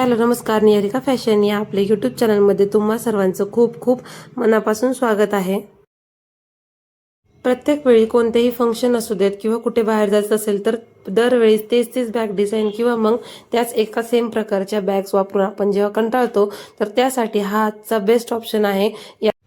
Hello नमस्कार, Niharika fashion या आपल्या यूट्यूब चॅनलमध्ये तुम्हा सर्वांचं खूप खूप मनापासून स्वागत आहे। प्रत्येक वेळी कोणतेही फंक्शन असू देत किंवा कुठे बाहेर जायचं असेल तर दरवेळी तेच बॅग डिझाईन किंवा मग त्याच एका सेम प्रकारच्या बॅग्स वापरून आपण जेव्हा कंटाळतो तर त्यासाठी हा आजचा बेस्ट ऑप्शन आहे।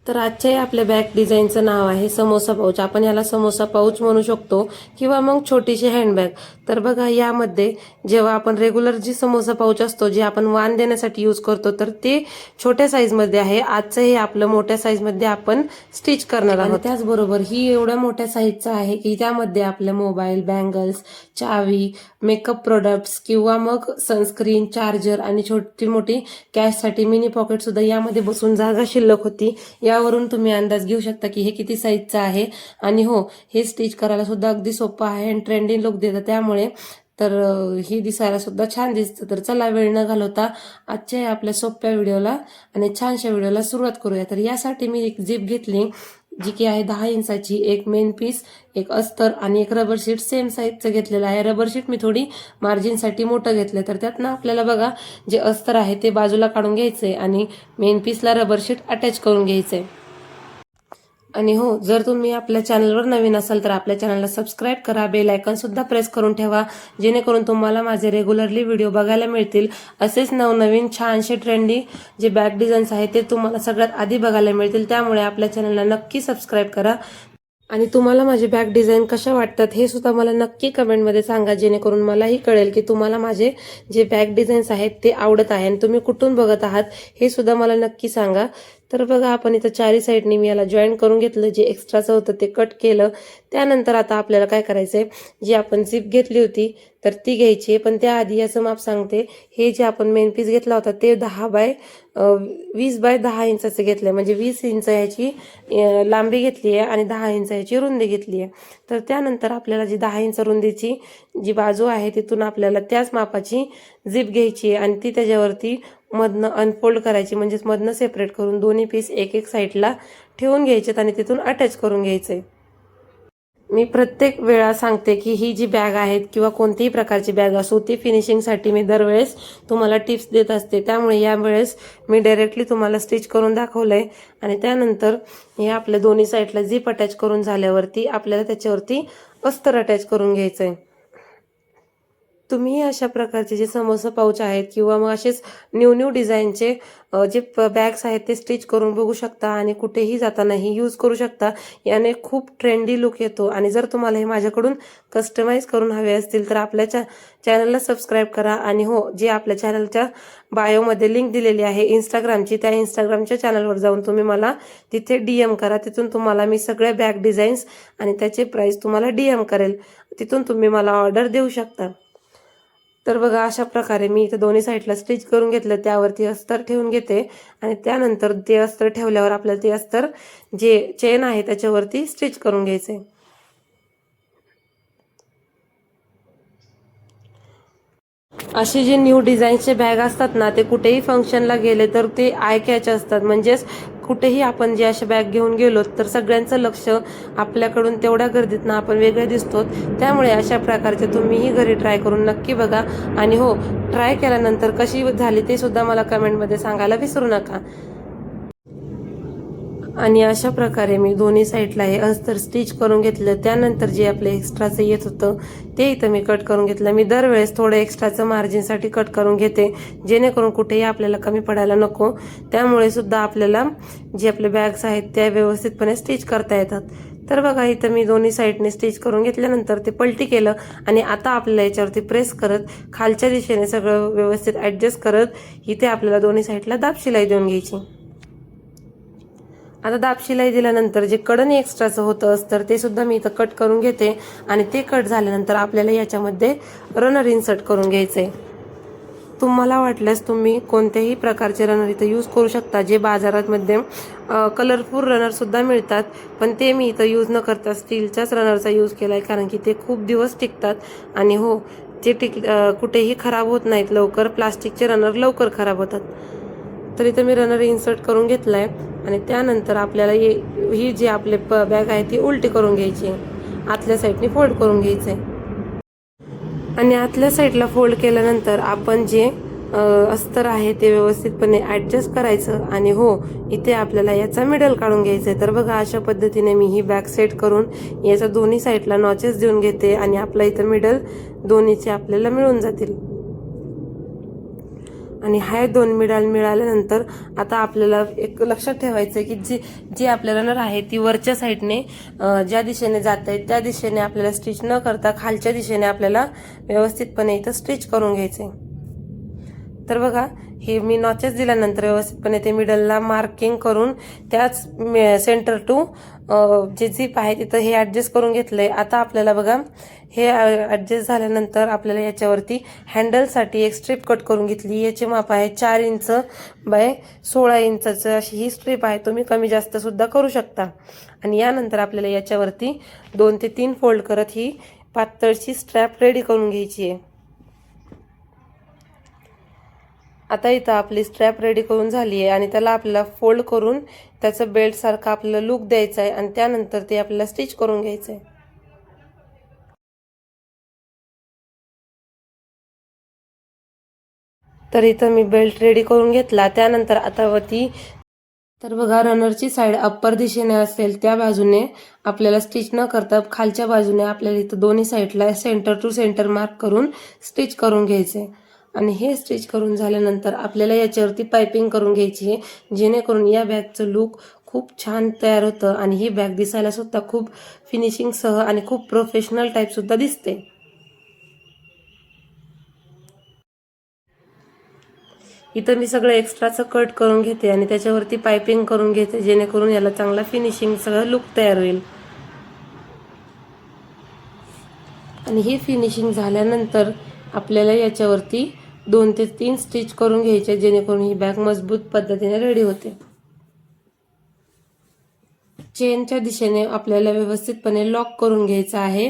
तर आजच्या आपल्या बॅग डिझाईनचं नाव आहे समोसा पाऊच। आपण याला समोसा पाऊच म्हणू शकतो किंवा मग छोटीशी हँडबॅग। तर बघा, यामध्ये जेव्हा आपण रेग्युलर जी समोसा पाऊच असतो जे आपण वाण देण्यासाठी यूज करतो तर ते छोट्या साईजमध्ये आहे। आजचं हे आपलं मोठ्या साईजमध्ये आपण स्टिच करणार आहोत। त्याचबरोबर ही एवढ्या मोठ्या साईजचं आहे की त्यामध्ये आपले मोबाईल, बँगल्स, चावी, मेकअप प्रोडक्ट्स किंवा मग सनस्क्रीन, चार्जर आणि छोटी मोठी कॅशसाठी मिनी पॉकेट सुद्धा यामध्ये बसून जागा शिल्लक होती। यावरून तुम्ही अंदाज घेऊ शकता की हे किती साईजचं आहे। आणि हो, हे स्टिच करायला सुद्धा अगदी सोपं आहे आणि ट्रेंडिंग लुक देतं, त्यामुळे तर ही दिसायला सुद्धा छान दिसतं। तर चला वेळ न घालवता आजच्या आपल्या सोप्या व्हिडिओला आणि छानशा व्हिडिओला सुरुवात करूया। तर यासाठी मी एक झिप घेतली जी की आहे 10 इंचाची, एक मेन पीस, एक अस्तर आणि एक रबर शीट सेम साईजचं घेतलेलं आहे। रबर शीट मी थोडी मार्जिनसाठी मोठं घेतलं। तर त्यातनं आपल्याला बघा जे अस्तर आहे ते बाजूला काढून घ्यायचंय आणि मेन पीसला रबर शीट अटॅच करून घ्यायचंय। आणि हो, जर तुम्ही आपल्या चॅनलवर नवीन असाल तर आपल्या चॅनलला सबस्क्राईब करा, बेल आयकॉन सुद्धा प्रेस करून ठेवा जेणेकरून तुम्हाला माझे रेग्युलरली व्हिडिओ बघायला मिळतील। असेच नवनवीन छानसे ट्रेंडी जे बॅग डिझाईन्स आहेत ते तुम्हाला सगळ्यात आधी बघायला मिळतील, त्यामुळे आपल्या चॅनलला नक्की सबस्क्राईब करा। आणि तुम्हाला माझे बॅग डिझाईन कशा वाटतात हे सुद्धा मला नक्की कमेंटमध्ये सांगा जेणेकरून मलाही कळेल की तुम्हाला माझे जे बॅग डिझाईन्स आहेत ते आवडत आहे आणि तुम्ही कुठून बघत आहात हे सुद्धा मला नक्की सांगा। तर बघा, आपण इथं चारी साईडनी मी याला जॉईन करून घेतलं, जे एक्स्ट्राचं होतं ते कट केलं। त्यानंतर आता आपल्याला काय करायचंय, जी आपण झिप घेतली होती तर ती घ्यायची, पण त्याआधी याचं माप सांगते। हे जे आपण मेन पीस घेतला होता ते 20 बाय 10 इंचाचं घेतलंय, म्हणजे 20 इंच याची लांबी घेतली आहे आणि 10 इंच याची रुंदी घेतली आहे। तर त्यानंतर आपल्याला जी 10 इंच रुंदीची जी बाजू आहे तिथून आपल्याला त्याच मापाची झिप घ्यायची आणि ती त्याच्यावरती मधनं अनफोल्ड करायची, म्हणजेच मधनं सेपरेट करून दोन्ही पीस एक साईडला ठेवून घ्यायचेत आणि तिथून अटॅच करून घ्यायचे। मी प्रत्येक वेळा सांगते की ही जी बॅग आहेत किंवा कोणतीही प्रकारची बॅग असो ती फिनिशिंगसाठी मी दरवेळेस तुम्हाला टिप्स देत असते, त्यामुळे यावेळेस मी डायरेक्टली तुम्हाला स्टिच करून दाखवलंय। आणि त्यानंतर हे आपल्या दोन्ही साईडला झिप अटॅच करून झाल्यावरती आपल्याला त्याच्यावरती अस्तर अटॅच करून घ्यायचंय। तुम्ही अशा प्रकारचे जे समोसा पाऊच आहेत किंवा मग असेच न्यू डिझाईनचे जे बॅग्स आहेत ते स्टिच करून बघू शकता आणि कुठेही जातानाही यूज करू शकता। याने खूप ट्रेंडी लुक येतो। आणि जर तुम्हाला हे माझ्याकडून कस्टमाइज करून हवे असतील तर आपल्या चॅनलला सबस्क्राईब करा। आणि हो, जे आपल्या चॅनलच्या बायोमध्ये लिंक दिलेली आहे इंस्टाग्रामची, त्या इंस्टाग्रामच्या चॅनलवर जाऊन तुम्ही मला तिथे DM करा। तिथून तुम्हाला मी सगळ्या बॅग डिझाईन्स आणि त्याचे प्राइस तुम्हाला DM करेल, तिथून तुम्ही मला ऑर्डर देऊ शकता। तर बघा, अशा प्रकारे मी इथे दोन्ही साईडला स्टिच करून घेतलं, त्यावरती अस्तर ठेवून घेते आणि त्यानंतर ते अस्तर ठेवल्यावर आपल्याला ते अस्तर जे चेन आहे त्याच्यावरती स्टिच करून घ्यायचे। असे जे न्यू डिझाईनचे बॅग असतात ना ते कुठेही फंक्शनला गेले तर ते आय कॅच असतात, म्हणजेच कुठेही आपण जे अशा बॅग घेऊन गेलो तर सगळ्यांचं लक्ष आपल्याकडून तेवढ्या गर्दीतनं आपण वेगळे दिसतो। त्यामुळे अशा प्रकारचे तुम्हीही घरी ट्राय करून नक्की बघा। आणि हो, ट्राय केल्यानंतर कशी झाली ते सुद्धा मला कमेंटमध्ये सांगायला विसरू नका। आणि अशा प्रकारे मी दोन्ही साईडला हे अस्तर स्टिच करून घेतलं। त्यानंतर जे आपले एक्स्ट्राचं येत होतं ते इथं मी कट करून घेतलं। मी दरवेळेस थोडं एक्स्ट्राचं मार्जिनसाठी कट करून घेते जेणेकरून कुठेही आपल्याला कमी पडायला नको, त्यामुळे सुद्धा आपल्याला जे आपले बॅग्स आहेत त्या व्यवस्थितपणे स्टिच करता येतात। तर बघा, इथं मी दोन्ही साईडने स्टिच करून घेतल्यानंतर ते पलटी केलं आणि आता आपल्याला याच्यावरती प्रेस करत खालच्या दिशेने सगळं व्यवस्थित ॲडजस्ट करत इथे आपल्याला दोन्ही साईडला दाब शिलाई देऊन घ्यायची। आता दाब शिलाई दिल्यानंतर जे कडन एक्स्ट्राचं होतं अस्तर ते सुद्धा मी इथं कट करून घेते आणि ते कट झाल्यानंतर आपल्याला याच्यामध्ये रनर इन्सर्ट करून घ्यायचंय। तुम्हाला वाटल्यास तुम्ही कोणत्याही प्रकारचे रनर इथं यूज करू शकता, जे बाजारामध्ये कलरफुल रनर सुद्धा मिळतात, पण ते मी इथं यूज न करता स्टीलच्याच रनरचा यूज केलाय, कारण की ते खूप दिवस टिकतात आणि हो, ते कुठेही खराब होत नाहीत लवकर। प्लास्टिकचे रनर लवकर खराब होतात। तर इथं मी रनर इन्सर्ट करून घेतलाय आणि त्यानंतर आपल्याला ही जी आपले बॅग आहे ती उलटी करून घ्यायची, आतल्या साईडने फोल्ड करून घ्यायचंय। आणि आतल्या साईडला फोल्ड केल्यानंतर आपण जे अस्तर आहे ते व्यवस्थितपणे ॲडजस्ट करायचं आणि हो इथे आपल्याला याचा मिडल काढून घ्यायचा आहे। तर बघा अशा पद्धतीने मी ही बॅग सेट करून याचा दोन्ही साईडला नॉचेस देऊन घेते आणि आपला इथं मिडल दोन्हीचे आपल्याला मिळून जातील। आणि हा दोन मिडल मिळाल्यानंतर आता आपल्याला एक लक्षात ठेवायचं की जी आपल्या रनर आहे ती वरच्या साईडने ज्या दिशेने जात आहे त्या दिशेने आपल्याला स्टिच न करता खालच्या दिशेने आपल्याला व्यवस्थितपणे इथं स्टिच करून घ्यायचे। तर बघा हे मी नॉचेस दिल्यानंतर व्यवस्थितपणे ते मिडलला मार्किंग करून त्याच सेंटर टू जे झिप आहे तिथं हे ॲडजस्ट करून घेतलंय। आता आपल्याला बघा हे ॲडजस्ट झाल्यानंतर आपल्याला याच्यावरती हँडलसाठी एक स्ट्रीप कट करून घेतली। याचे माप आहे 4 इंच बाय 16 इंचाचं अशी ही स्ट्रीप आहे, तुम्ही कमी जास्त सुद्धा करू शकता। आणि यानंतर आपल्याला याच्यावरती 2 ते 3 फोल्ड करत ही पातळची स्ट्रॅप रेडी करून घ्यायची आहे। आता इथं आपली स्ट्रॅप रेडी करून झाली आहे आणि त्याला आपल्याला फोल्ड करून त्याचं बेल्ट सारखा आपल्याला लुक द्यायचा आहे आणि त्यानंतर ते आपल्याला स्टिच करून घ्यायचं आहे। तर इथं मी बेल्ट रेडी करून घेतला। त्यानंतर आता वरती तर बघा रनरची साईड अप्पर दिशेने असेल त्या बाजूने आपल्याला स्टिच न करता खालच्या बाजूने आपल्याला इथं दोन्ही साईडला सेंटर टू सेंटर मार्क करून स्टिच करून घ्यायचे आणि हे स्टिच करून झाल्यानंतर आपल्याला याच्यावरती पाइपिंग करून घ्यायची आहे, जेणेकरून या बॅगचं लुक खूप छान तयार होतं आणि ही बॅग दिसायला सुद्धा खूप फिनिशिंगसह आणि खूप प्रोफेशनल टाईप सुद्धा दिसते। इथं मी सगळं एक्स्ट्राचं कट करून घेते आणि त्याच्यावरती पाइपिंग करून घेते, जेणेकरून याला चांगला फिनिशिंग सगळं लुक तयार होईल। आणि ही फिनिशिंग झाल्यानंतर आपल्याला याच्यावरती 2 ते 3 स्टिच करून घ्यायचे, जेणेकरून ही बॅग मजबूत पद्धतीने रेडी होते। चेनच्या दिशेने आपल्याला व्यवस्थितपणे लॉक करून घ्यायचं आहे।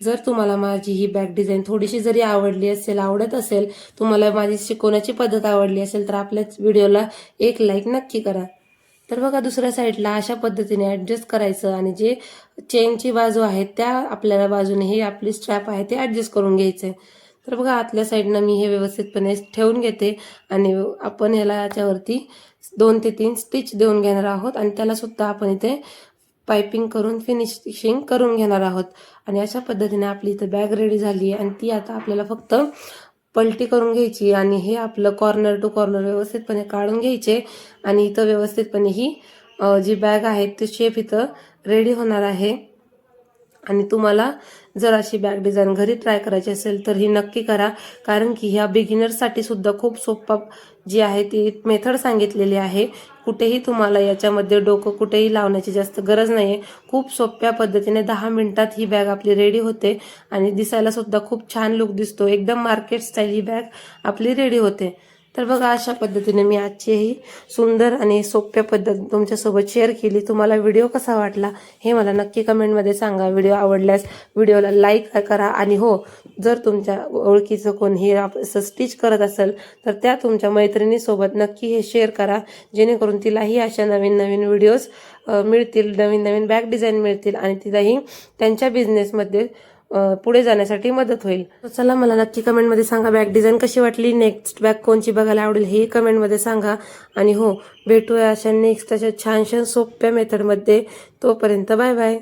जर तुम्हाला माझी ही बॅग डिझाईन थोडीशी जरी आवडत असेल, तुम्हाला माझी शिकवण्याची पद्धत आवडली असेल तर आपल्याच व्हिडिओला एक लाईक नक्की करा। तर बघा दुसऱ्या साईडला अशा पद्धतीने ॲडजस्ट करायचं आणि जे चेनची बाजू आहे त्या आपल्याला बाजूने ही आपली स्ट्रॅप आहे ते ॲडजस्ट करून घ्यायचं आहे। तर बघा आतल्या साईडनं मी हे व्यवस्थितपणे ठेवून घेते आणि आपण ह्याला याच्यावरती 2 ते 3 स्टिच देऊन घेणार आहोत आणि त्याला सुद्धा आपण इथे पाइपिंग करून फिनिशिंग करून घेणार आहोत। आणि अशा पद्धतीने आपली इथं बॅग रेडी झाली आहे आणि ती आता आपल्याला फक्त पलटी करून घ्यायची आणि हे आपलं कॉर्नर टू कॉर्नर व्यवस्थितपणे काढून घ्यायचे आणि इथं व्यवस्थितपणे ही जी बॅग आहे ती शेप इथं रेडी होणार आहे। आणि तुम्हाला जर अशी बॅग डिझाईन घरी ट्राय करायची असेल तर ही नक्की करा, कारण की ह्या बिगिनर्ससाठी सुद्धा खूप सोपा जी आहे ती मेथड सांगितलेली आहे। कुठेही तुम्हाला याच्यामध्ये डोकं कुठेही लावण्याची जास्त गरज नाही आहे। खूप सोप्या पद्धतीने 10 मिनिटात ही बॅग आपली रेडी होते आणि दिसायला सुद्धा खूप छान लुक दिसतो। एकदम मार्केट स्टाईल ही बॅग आपली रेडी होते। तर बघा अशा पद्धतीने मी आजची ही सुंदर आणि सोप्या पद्धत तुमच्यासोबत शेअर केली। तुम्हाला व्हिडिओ कसा वाटला हे मला नक्की कमेंटमध्ये सांगा। व्हिडिओ आवडल्यास व्हिडिओला लाईक करा आणि हो जर तुमच्या ओळखीचं कोण हे असं स्टिच करत असेल तर त्या तुमच्या मैत्रिणीसोबत नक्की हे शेअर करा, जेणेकरून तिलाही अशा नवीन नवीन व्हिडिओज मिळतील, नवीन नवीन बॅग डिझाईन मिळतील आणि तिलाही त्यांच्या बिझनेसमध्ये पुढे जाण्यासाठी मदत होईल। चला मला नक्की कमेंटमध्ये सांगा बॅग डिझाईन कशी वाटली, नेक्स्ट बॅग कोणची बघायला आवडेल हे कमेंटमध्ये सांगा। आणि हो भेटूया अशा नेक्स्ट अशा छान छान सोप्या मेथडमध्ये। तोपर्यंत बाय बाय।